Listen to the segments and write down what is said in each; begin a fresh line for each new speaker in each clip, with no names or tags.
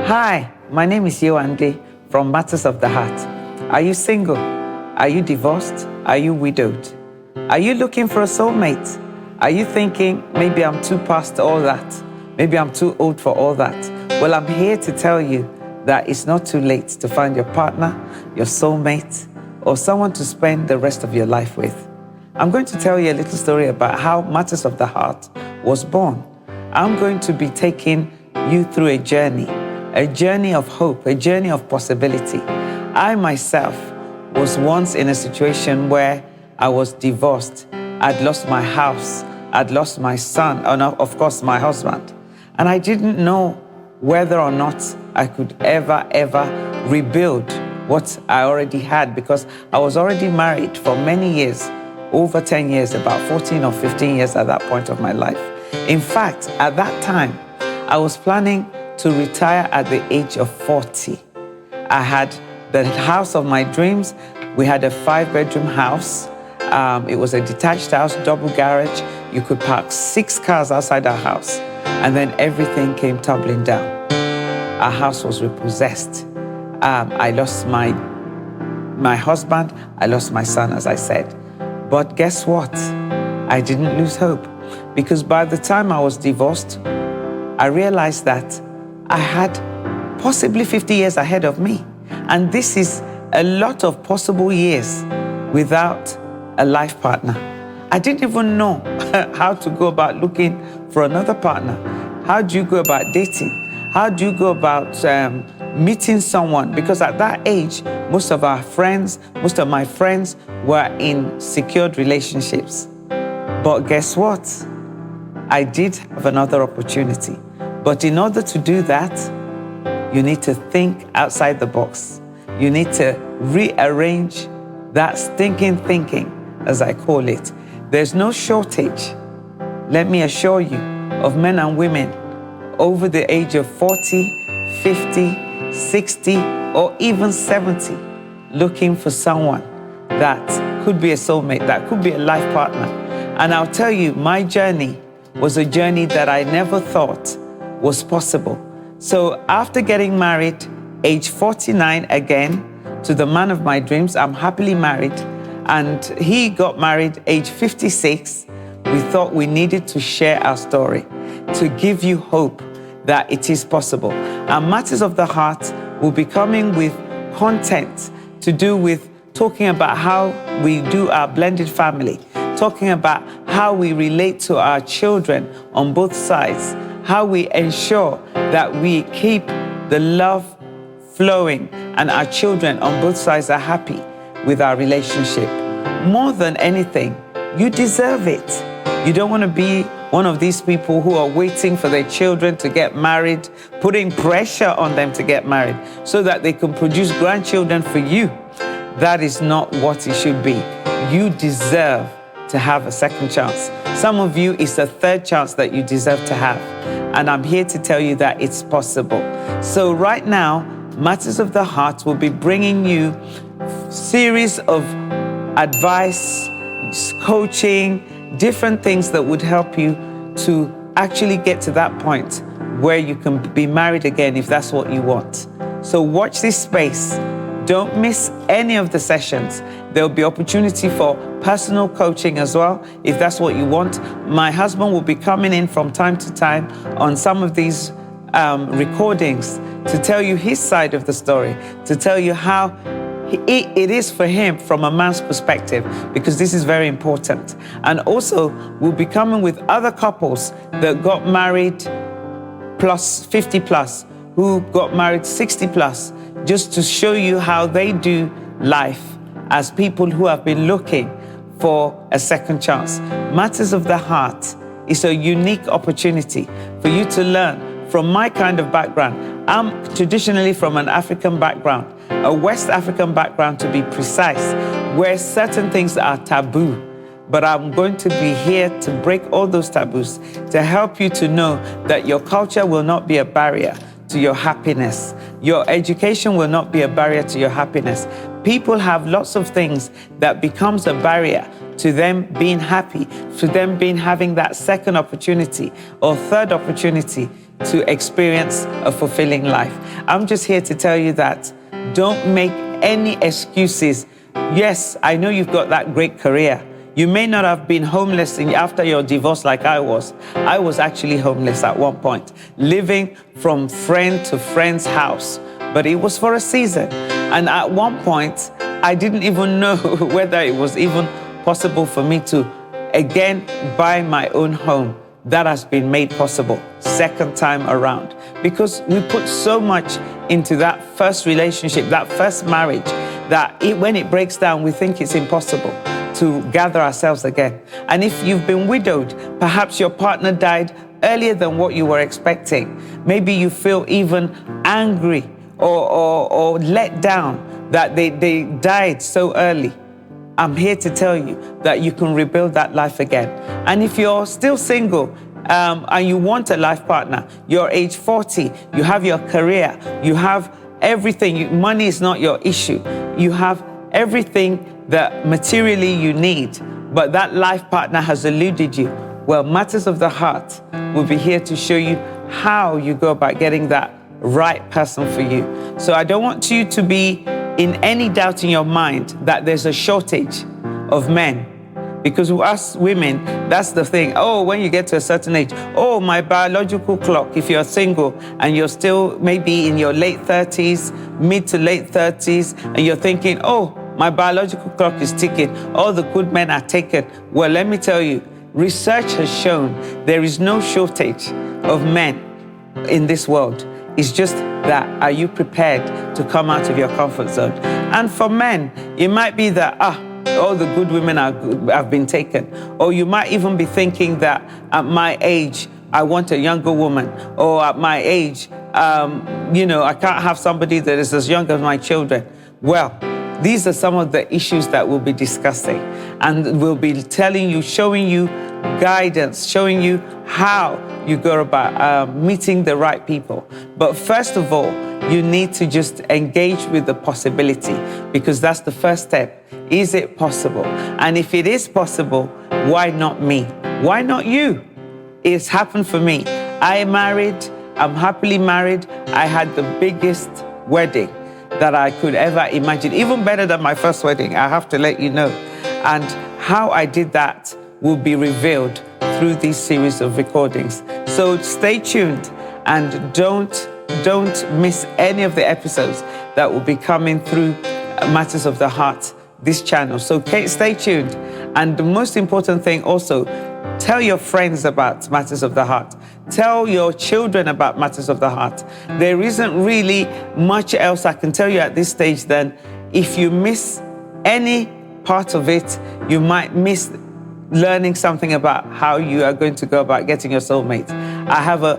Hi, my name is Yewande from Matters of the Heart. Are you single? Are you divorced? Are you widowed? Are you looking for a soulmate? Are you thinking, maybe I'm too past all that? Maybe I'm too old for all that? Well, I'm here to tell you that it's not too late to find your partner, your soulmate, or someone to spend the rest of your life with. I'm going to tell you a little story about how Matters of the Heart was born. I'm going to be taking you through a journey of hope, a journey of possibility. I myself was once in a situation where I was divorced. I'd lost my house, I'd lost my son, and of course my husband. And I didn't know whether or not I could ever rebuild what I already had, because I was already married for many years, over 10 years, about 14 or 15 years at that point of my life. In fact, at that time, I was planning to retire at the age of 40. I had the house of my dreams. We had a 5-bedroom house. It was a detached house, double garage. You could park 6 cars outside our house. And then everything came tumbling down. Our house was repossessed. I lost my husband. I lost my son, as I said. But guess what? I didn't lose hope, because by the time I was divorced, I realized that I had possibly 50 years ahead of me. And this is a lot of possible years without a life partner. I didn't even know how to go about looking for another partner. How do you go about dating? How do you go about meeting someone? Because at that age, most of my friends were in secured relationships. But guess what? I did have another opportunity. But in order to do that, you need to think outside the box. You need to rearrange that stinking thinking, as I call it. There's no shortage, let me assure you, of men and women over the age of 40, 50, 60, or even 70, looking for someone that could be a soulmate, that could be a life partner. And I'll tell you, my journey was a journey that I never thought was possible. So after getting married, age 49 again, to the man of my dreams, I'm happily married, and he got married age 56. We thought we needed to share our story, to give you hope that it is possible. And Matters of the Heart will be coming with content to do with talking about how we do our blended family, talking about how we relate to our children on both sides, how we ensure that we keep the love flowing and our children on both sides are happy with our relationship. More than anything, you deserve it. You don't want to be one of these people who are waiting for their children to get married, putting pressure on them to get married so that they can produce grandchildren for you. That is not what it should be. You deserve to have a second chance. Some of you, it's a third chance that you deserve to have. And I'm here to tell you that it's possible. So right now, Matters of the Heart will be bringing you series of advice, coaching, different things that would help you to actually get to that point where you can be married again if that's what you want. So watch this space. Don't miss any of the sessions. There'll be opportunity for personal coaching as well, if that's what you want. My husband will be coming in from time to time on some of these recordings to tell you his side of the story, to tell you how it is for him from a man's perspective, because this is very important. And also, we'll be coming with other couples that got married plus 50 plus, who got married 60 plus, just to show you how they do life as people who have been looking for a second chance. Matters of the Heart is a unique opportunity for you to learn from my kind of background. I'm traditionally from an African background, a West African background to be precise, where certain things are taboo. But I'm going to be here to break all those taboos, to help you to know that your culture will not be a barrier to your happiness. Your education will not be a barrier to your happiness. People have lots of things that becomes a barrier to them being happy, to them having that second opportunity or third opportunity. to experience a fulfilling life. I'm just here to tell you that don't make any excuses. Yes, I know you've got that great career. You may not have been homeless after your divorce like I was. I was actually homeless at one point, living from friend to friend's house, but it was for a season. And at one point, I didn't even know whether it was even possible for me to again buy my own home. That has been made possible second time around, because we put so much into that first relationship, that first marriage, that when it breaks down, we think it's impossible to gather ourselves again. And if you've been widowed, perhaps your partner died earlier than what you were expecting. Maybe you feel even angry or let down that they died so early. I'm here to tell you that you can rebuild that life again. And if you're still single and you want a life partner, you're age 40, you have your career, you have everything, money is not your issue. You have everything that materially you need, but that life partner has eluded you. Well, Matters of the Heart will be here to show you how you go about getting that right person for you. So I don't want you to be in any doubt in your mind that there's a shortage of men. Because us women, that's the thing. Oh, when you get to a certain age, oh, my biological clock, if you're single and you're still maybe in your late 30s, mid to late 30s, and you're thinking, oh, my biological clock is ticking, all the good men are taken. Well, let me tell you, research has shown there is no shortage of men in this world. It's just that, are you prepared to come out of your comfort zone? And for men, it might be that, all the good women have been taken. Or you might even be thinking that at my age, I want a younger woman. Or at my age, I can't have somebody that is as young as my children. Well, these are some of the issues that we'll be discussing. And we'll be telling you, showing you guidance, showing you how you go about meeting the right people. But first of all, you need to just engage with the possibility, because that's the first step. Is it possible? And if it is possible, why not me? Why not you? It's happened for me. I married, I'm happily married. I had the biggest wedding that I could ever imagine, even better than my first wedding, I have to let you know. And how I did that will be revealed through this series of recordings. So stay tuned and don't miss any of the episodes that will be coming through Matters of the Heart, this channel. So stay tuned. And the most important thing also, tell your friends about Matters of the Heart. Tell your children about Matters of the Heart. There isn't really much else I can tell you at this stage than if you miss any part of it, you might miss learning something about how you are going to go about getting your soulmate. I have a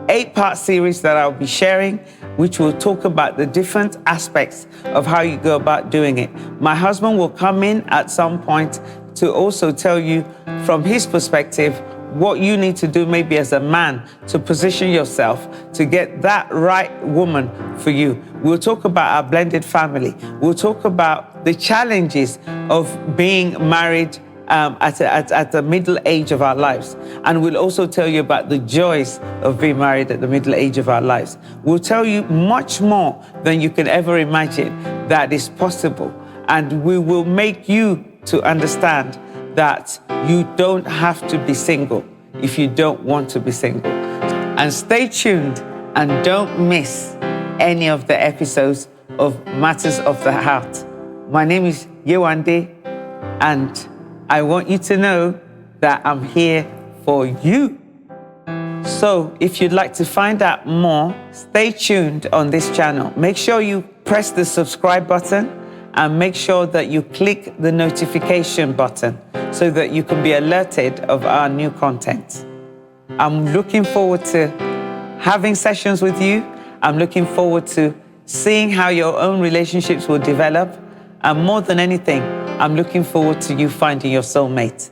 8-part series that I'll be sharing, which will talk about the different aspects of how you go about doing it. My husband will come in at some point to also tell you from his perspective what you need to do maybe as a man to position yourself to get that right woman for you. We'll talk about our blended family. We'll talk about the challenges of being married at the middle age of our lives. And we'll also tell you about the joys of being married at the middle age of our lives. We'll tell you much more than you can ever imagine that is possible. And we will make you to understand that you don't have to be single if you don't want to be single. And stay tuned and don't miss any of the episodes of Matters of the Heart. My name is Yewande, and I want you to know that I'm here for you. So if you'd like to find out more, stay tuned on this channel. Make sure you press the subscribe button and make sure that you click the notification button so that you can be alerted of our new content. I'm looking forward to having sessions with you. I'm looking forward to seeing how your own relationships will develop. And more than anything, I'm looking forward to you finding your soulmate.